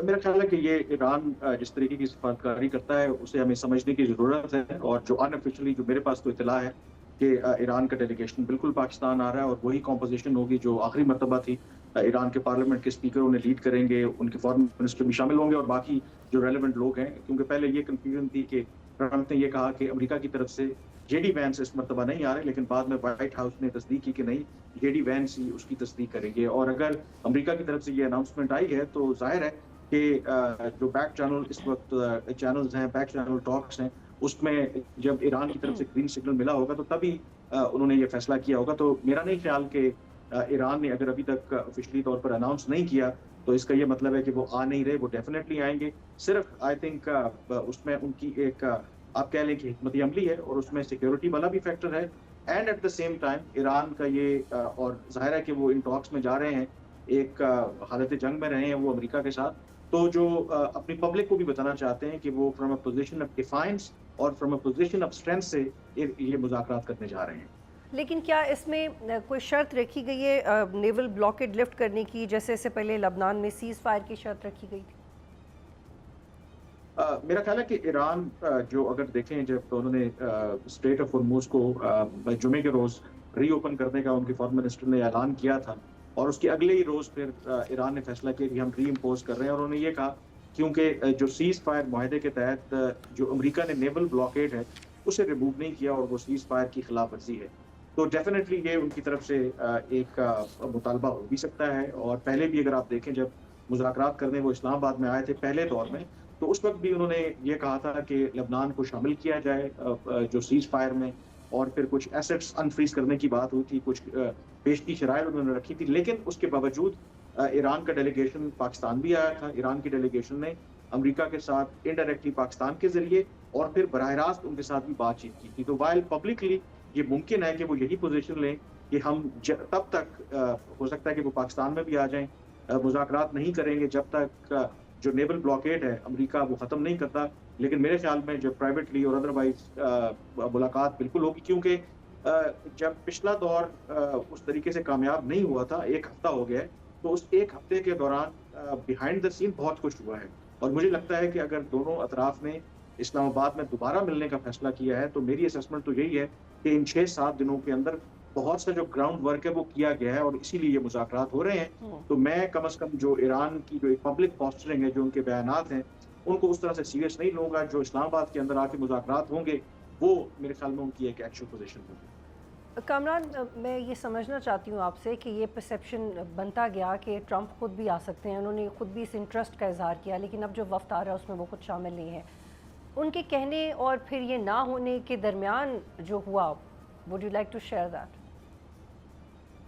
मेरा ख्याल है कि ये ईरान जिस तरीके की सिफारतकारी करता है उसे हमें समझने की ज़रूरत है। और जो अनऑफिशियली जो मेरे पास तो इतला है कि ईरान का डेलीगेशन बिल्कुल पाकिस्तान आ रहा है और वही कॉम्पोजिशन होगी जो आखिरी मरतबा थी। ईरान के पार्लियामेंट के स्पीकर उन्हें लीड करेंगे, उनके फॉरेन मिनिस्टर भी शामिल होंगे और बाकी जो रेलिवेंट लोग हैं। क्योंकि पहले ये कन्फ्यूजन थी कि ट्रंप ने ये कहा कि अमेरिका की तरफ से जेडी वैंस इस मरतबा नहीं आ रहे, लेकिन बाद में व्हाइट हाउस ने तस्दीक की कि नहीं, जेडी वैंस ही उसकी तस्दीक करेंगे। और अगर अमेरिका की तरफ से ये अनाउंसमेंट आई है तो जाहिर है कि जो बैक चैनल इस वक्त चैनल्स हैं, बैक चैनल टॉक्स हैं, उसमें जब ईरान की तरफ से ग्रीन सिग्नल मिला होगा तो तभी उन्होंने ये फैसला किया होगा। तो मेरा नहीं ख्याल कि ईरान ने अगर अभी तक ऑफिशियली तौर पर अनाउंस नहीं किया तो इसका ये मतलब है कि वो आ नहीं रहे। वो डेफिनेटली आएंगे। सिर्फ आई थिंक उसमें उनकी एक आप कह लें कि हिकमत अमली है और उसमें सिक्योरिटी वाला भी फैक्टर है। And at the same time Iran का ये और जाहिर है कि वो इन टॉक्स में जा रहे हैं, एक हालत जंग में रहे हैं वो अमेरिका के साथ। तो जो अपनी पब्लिक को भी बताना चाहते हैं कि वो from a position of defiance और from a position of strength से ये मुज़ाकरात करने जा रहे हैं।
लेकिन क्या इसमें कोई शर्त रखी गई है नेवल ब्लॉकेड लिफ्ट करने की, जैसे इससे पहले लबनान में सीज फायर की शर्त रखी गई थी?
मेरा ख्याल है कि ईरान जो अगर देखें, जब उन्होंने स्ट्रेट ऑफ हॉर्मुज़ को जुमे के रोज़ रीओपन करने का उनके फॉरेन मिनिस्टर ने ऐलान किया था और उसके अगले ही रोज़ फिर ईरान ने फैसला किया कि हम री इम्पोज कर रहे हैं। और उन्होंने ये कहा क्योंकि जो सीज़ फायर माहदे के तहत जो अमेरिका ने नेवल ब्लॉकेड है उसे रिमूव नहीं किया और वो सीज़ फायर की खिलाफ वर्जी है। तो डेफिनेटली ये उनकी तरफ से एक मुतालबा हो भी सकता है। और पहले भी अगर आप देखें, जब मुज़ाकरात करने वो इस्लामाबाद में आए थे पहले दौर में, तो उस वक्त भी उन्होंने ये कहा था कि लबनान को शामिल किया जाए जो सीज फायर में, और फिर कुछ एसेट्स अनफ्रीज करने की बात हुई थी, कुछ पेशगी शराइत उन्होंने रखी थी। लेकिन उसके बावजूद ईरान का डेलीगेशन पाकिस्तान भी आया था। ईरान की डेलीगेशन ने अमेरिका के साथ इनडायरेक्टली पाकिस्तान के जरिए और फिर बराह रास्त उनके साथ भी बातचीत की थी। तो वाइल पब्लिकली ये मुमकिन है कि वो यही पोजीशन लें कि हम तब तक हो सकता है कि वो पाकिस्तान में भी आ जाएं, मुज़ाकरात नहीं करेंगे जब तक जो नेवल ब्लॉकेड है अमेरिका वो ख़त्म नहीं करता। लेकिन मेरे ख्याल में जो प्राइवेटली और अदरवाइज मुलाकात बिल्कुल होगी, क्योंकि जब पिछला दौर उस तरीके से कामयाब नहीं हुआ था, 1 हफ्ता हो गया है, तो उस 1 हफ्ते के दौरान बिहाइंड द सीन बहुत कुछ हुआ है। और मुझे लगता है कि अगर दोनों अतराफ ने इस्लामाबाद में दोबारा मिलने का फैसला किया है, तो मेरी असेसमेंट तो यही है कि इन 6-7 दिनों के अंदर बहुत सा जो ग्राउंड वर्क है वो किया गया है और इसीलिए ये मुज़ाकरात हो रहे हैं। तो मैं कम से कम जो ईरान की जो एक पब्लिक पोस्चरिंग है, जो उनके बयानात हैं, उनको उस तरह से सीरियस नहीं लूँगा। जो इस्लामाबाद के अंदर आके मुज़ाकरात होंगे, वो मेरे ख्याल में उनकी एक एक्चुअल पोज़ीशन होगी।
कामरान, मैं ये समझना चाहती हूँ आपसे कि ये परसेप्शन बनता गया कि ट्रंप खुद भी आ सकते हैं, उन्होंने खुद भी इस इंटरेस्ट का इजहार किया, लेकिन अब जो वफ्द आ रहा है उसमें वो खुद शामिल नहीं है। उनके कहने और फिर ये ना होने के दरमियान जो हुआ, would you like to share that?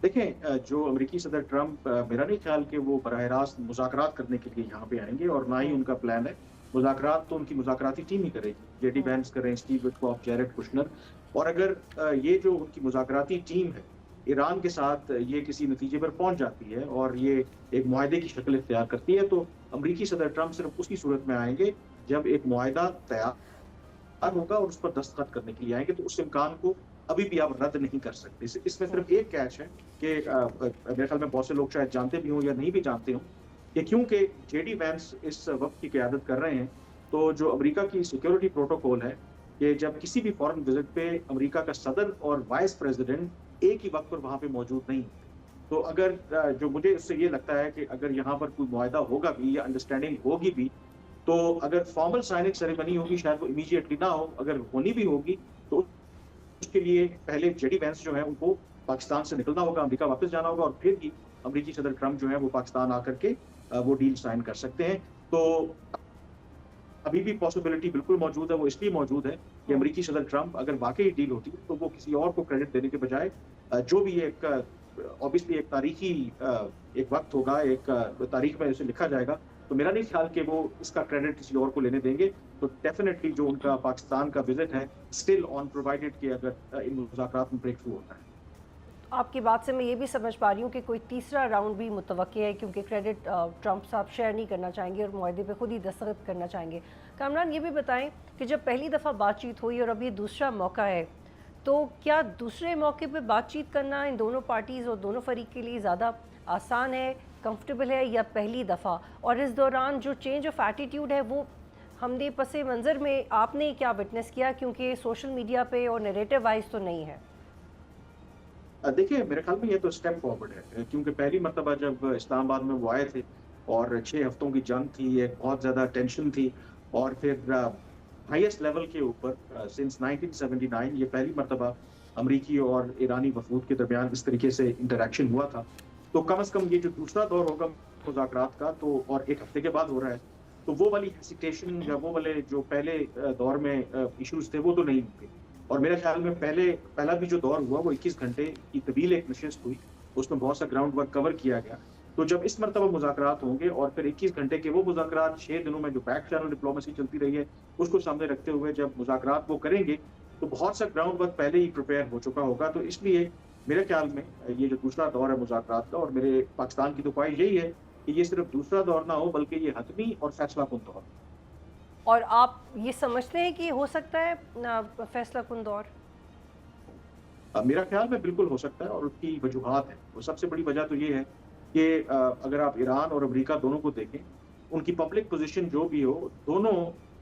देखें, जो अमेरिकी सदर ट्रंप, मेरा नहीं ख्याल कि वो बराह रास्त मुज़ाकरात करने के लिए यहाँ पे आएंगे और ना ही उनका प्लान है। मुज़ाकरात तो उनकी मुज़ाकराती टीम ही करेगी, जेडी वैंस करें, स्टीव विटकॉफ, जैरेड कुशनर। और अगर ये जो उनकी मुज़ाकराती टीम है ईरान के साथ, ये किसी नतीजे पर पहुंच जाती है और ये एक मुआहदे की शक्ल इख्तियार करती है, तो अमेरिकी सदर ट्रंप सिर्फ उसी सूरत में आएंगे जब एक मुआहदा तैयार होगा और उस पर दस्तखत करने के लिए आएंगे। तो उस इम्कान को अभी भी आप रद्द नहीं कर सकते। इसमें सिर्फ एक कैच है कि मेरे ख्याल में बहुत से लोग शायद जानते भी हों या नहीं भी जानते हों कि क्योंकि जेडी वैंस इस वक्त की क़यादत कर रहे हैं, तो जो अमेरिका की सिक्योरिटी प्रोटोकॉल है कि जब किसी भी फॉरेन विजिट पे अमेरिका का सदर और वाइस प्रेसिडेंट एक ही वक्त पर वहाँ पे मौजूद नहीं होते। तो अगर जो मुझे उससे ये लगता है कि अगर यहाँ पर कोई मुआहदा होगा भी या अंडरस्टैंडिंग होगी भी, तो अगर फॉर्मल साइनिंग सेरेमनी होगी शायद वो इमीडिएटली ना हो, अगर होनी भी होगी तो उसके लिए पहले जेडी वैंस जो है उनको पाकिस्तान से निकलना होगा, अमेरिका वापस जाना होगा और फिर ही अमेरिकी सदर ट्रंप जो है वो पाकिस्तान आकर के वो डील साइन कर सकते हैं। तो अभी भी पॉसिबिलिटी बिल्कुल मौजूद है। वो इसलिए मौजूद है कि अमेरिकी सदर ट्रंप अगर वाकई डील होती है तो वो किसी और को क्रेडिट देने के बजाय जो भी एक ऑब्वियसली एक तारीखी एक वक्त होगा, एक तारीख में इसे लिखा जाएगा, तो मेरा नहीं ख्याल कि वो इसका क्रेडिट किसी और को लेने देंगे। तो डेफिनेटली जो उनका पाकिस्तान का विजिट है स्टिल ऑन, प्रोवाइडेड कि अगर इन मुज़ाकरात में ब्रेक थ्रू होता है।
आपकी बात से मैं ये भी समझ पा रही हूँ कि कोई तीसरा राउंड भी मुतवक्की है, क्योंकि क्रेडिट ट्रंप साहब शेयर नहीं करना चाहेंगे और मुआहदे पे खुद ही दस्तखत करना चाहेंगे। कामरान, ये भी बताएं कि जब पहली दफ़ा बातचीत हुई और अब ये दूसरा मौका है, तो क्या दूसरे मौके पे बातचीत करना इन दोनों पार्टीज़ और दोनों फरीक के लिए ज़्यादा आसान है, कंफर्टेबल है, या पहली दफ़ा? और इस दौरान जो चेंज ऑफ एटीट्यूड है वो हमने पस मंज़र में आपने क्या विटनेस किया, क्योंकि सोशल मीडिया पे और नैरेटिव वाइज तो नहीं है?
देखिए, मेरे ख्याल में ये तो स्टेप फॉरवर्ड है, क्योंकि पहली मरतबा जब इस्लामाबाद में वो आए थे और 6 हफ्तों की जंग थी, एक बहुत ज़्यादा टेंशन थी और फिर हाईएस्ट लेवल के ऊपर सिंस 1979 ये पहली मरतबा अमरीकी और ईरानी वफूद के दरमियान इस तरीके से इंटरेक्शन हुआ था। तो कम से कम ये जो दूसरा दौर होगा मुज़ाकरात का, तो और 1 हफ्ते के बाद हो रहा है, तो वो वाली हेसिटेशन या वो वाले जो पहले दौर में इश्यूज थे वो तो नहीं होंगे। और मेरे ख्याल में पहला भी जो दौर हुआ वो 21 घंटे की तवील एक नशिस्त हुई, उसमें बहुत सा ग्राउंड वर्क कवर किया गया। तो जब इस मरतबा मुज़ाकरात होंगे और फिर 21 घंटे के वो मुज़ाकरात 6 दिनों में जो बैक चैनल डिप्लोमेसी चलती रही है उसको सामने रखते हुए जब मुज़ाकरात वो करेंगे, तो बहुत सा ग्राउंड वर्क पहले ही प्रिपेयर हो चुका होगा। तो इसलिए मेरे ख्याल में ये जो दूसरा दौर है मुज़ाकरात का, और मेरे पाकिस्तान की तो ख्वाहिश यही है कि ये सिर्फ दूसरा दौर ना हो बल्कि ये हतमी और फैसला कुन दौर।
और आप ये समझते हैं कि हो सकता है फैसला कुन दौर?
मेरा ख्याल में बिल्कुल हो सकता है और उसकी वजूहात है। वो सबसे बड़ी वजह तो ये है कि अगर आप ईरान और अमेरिका दोनों को देखें, उनकी पब्लिक पोजीशन जो भी हो, दोनों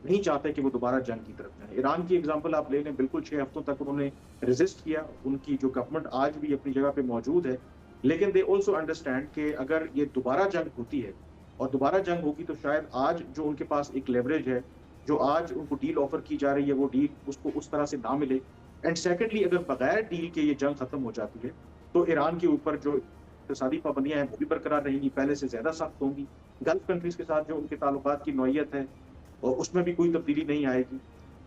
नहीं चाहते कि वो दोबारा जंग की तरफ जाए। ईरान की एग्जांपल आप ले लें, बिल्कुल 6 हफ्तों तक उन्होंने रेजिस्ट किया, उनकी जो गवर्नमेंट आज भी अपनी जगह पे मौजूद है, लेकिन दे ऑल्सो अंडरस्टैंड कि अगर ये दोबारा जंग होती है और दोबारा जंग होगी तो शायद आज जो उनके पास एक लेवरेज है, जो आज उनको डील ऑफर की जा रही है, वो डील उसको उस तरह से ना मिले। एंड सेकेंडली, अगर बगैर डील के ये जंग खत्म हो जाती है तो ईरान के ऊपर जो इक़्तिसादी पाबंदियां हैं वो भी बरकरार रहेंगी, पहले से ज्यादा सख्त होंगी। गल्फ कंट्रीज के साथ जो उनके ताल्लुकात की नौयत है और उसमें भी कोई तब्दीली नहीं आएगी।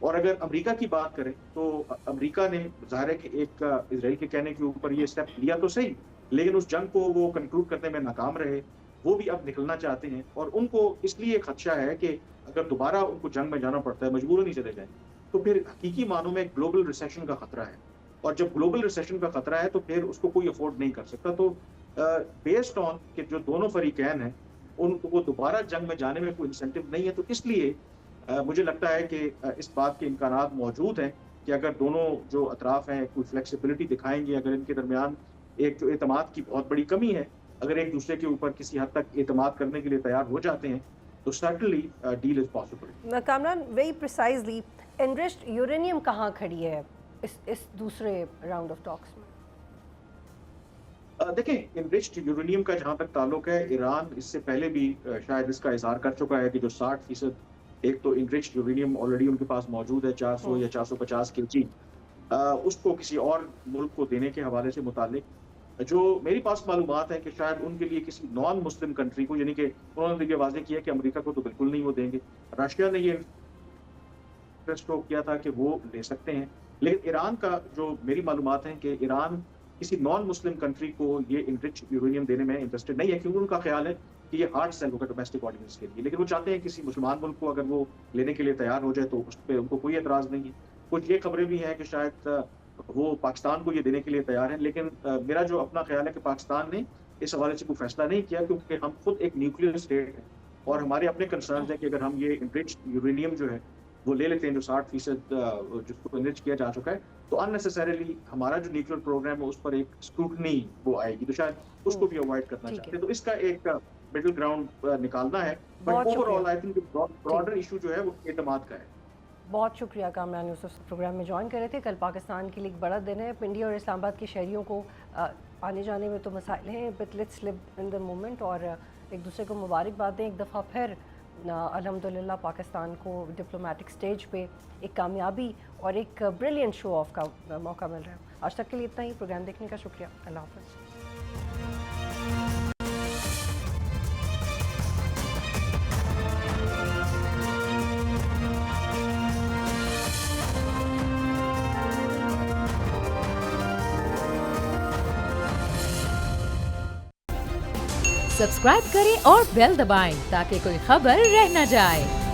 और अगर अमेरिका की बात करें तो अमेरिका ने ज़ाहिर है कि एक इजराइल के कहने के ऊपर ये स्टेप लिया तो सही, लेकिन उस जंग को वो कंक्लूड करने में नाकाम रहे। वो भी अब निकलना चाहते हैं और उनको इसलिए खदशा है कि अगर दोबारा उनको जंग में जाना पड़ता है, मजबूरन ही चले जाएं, तो फिर हकीकी मानों में ग्लोबल रिसेशन का खतरा है। और जब ग्लोबल रिसेशन का खतरा है तो फिर उसको कोई अफोर्ड नहीं कर सकता। तो बेस्ड ऑन कि जो दोनों फरीकैन हैं उनको दोबारा जंग में जाने में कोई इंसेंटिव नहीं है, तो इसलिए मुझे लगता है कि इस बात के इम्कानात मौजूद हैं कि अगर दोनों जो अतराफ हैं कोई फ्लेक्सिबिलिटी दिखाएंगे, अगर इनके दरमियान एक जो एतमाद की बहुत बड़ी कमी है, अगर एक दूसरे के ऊपर किसी हद तक एतमाद करने के लिए तैयार हो जाते हैं, तो certainly deal is possible.
Kamran, very precisely enriched uranium कहाँ खड़ी है इस दूसरे राउंड ऑफ टॉक्स में?
देखें, इनरिच्ड यूरेनियम का जहाँ तक ताल्लुक है, ईरान इससे पहले भी शायद इसका इजहार कर चुका है कि जो 60% एक तो इनरिच्ड यूरेनियम ऑलरेडी उनके पास मौजूद है 400 या 450 kg, उसको किसी और मुल्क को देने के हवाले से मुतालिक जो मेरी पास मालूमात है कि शायद उनके लिए किसी नॉन मुस्लिम कंट्री को, यानी कि उन्होंने ये वाज़ेह किया कि अमेरिका को तो बिल्कुल नहीं वो देंगे। रशिया ने ये शो किया था कि वो ले सकते हैं, लेकिन ईरान का जो मेरी मालूमात है कि ईरान किसी नॉन मुस्लिम कंट्री को ये इनरिच्ड यूरेनियम देने में इंटरेस्टेड नहीं है, क्योंकि उनका ख्याल है कि ये हार्ड सेल होगा डोमेस्टिक ऑडियंस के लिए। लेकिन वो चाहते हैं किसी मुसलमान मुल्क को अगर वो लेने के लिए तैयार हो जाए तो उस पर उनको कोई एतराज़ नहीं है। कुछ ये खबरें भी हैं कि शायद वो पाकिस्तान को ये देने के लिए तैयार हैं, लेकिन मेरा जो अपना ख्याल है कि पाकिस्तान ने इस हवाले से कोई फैसला नहीं किया, क्योंकि हम खुद एक न्यूक्लियर स्टेट हैं और हमारे अपने कंसर्न है कि अगर हम ये इनरिच्ड यूरेनियम जो है वो ले लेते हैं, जो 60% जिसको इनरिच किया जा चुका है, तो अननेसेसरीली हमारा जो न्यूक्लियर प्रोग्राम है उस पर एक स्क्रूटनी वो आएगी, तो शायद उसको भी अवॉइड करना चाहते हैं। तो इसका एक मिडिल ग्राउंड निकालना है, but overall I think broader issue जो है वो एतमाद का है।
बहुत शुक्रिया कामरान यूसुफ, प्रोग्राम में ज्वाइन कर रहे थे। कल पाकिस्तान के लिए एक बड़ा दिन है। पिंडी और इस्लामाबाद के शहरियों को आने जाने में तो मसाइल हैं, but let's live in the moment और एक दूसरे को मुबारकबाद दें। एक दफ़ा फिर अल्हम्दुलिल्लाह पाकिस्तान को डिप्लोमेटिक स्टेज पे एक कामयाबी और एक ब्रिलियंट शो ऑफ का मौका मिल रहा है। आज तक के लिए इतना ही। प्रोग्राम देखने का शुक्रिया। अल्लाह हाफ़िज़।
सब्सक्राइब करें और बेल दबाएं ताकि कोई खबर रह न जाए।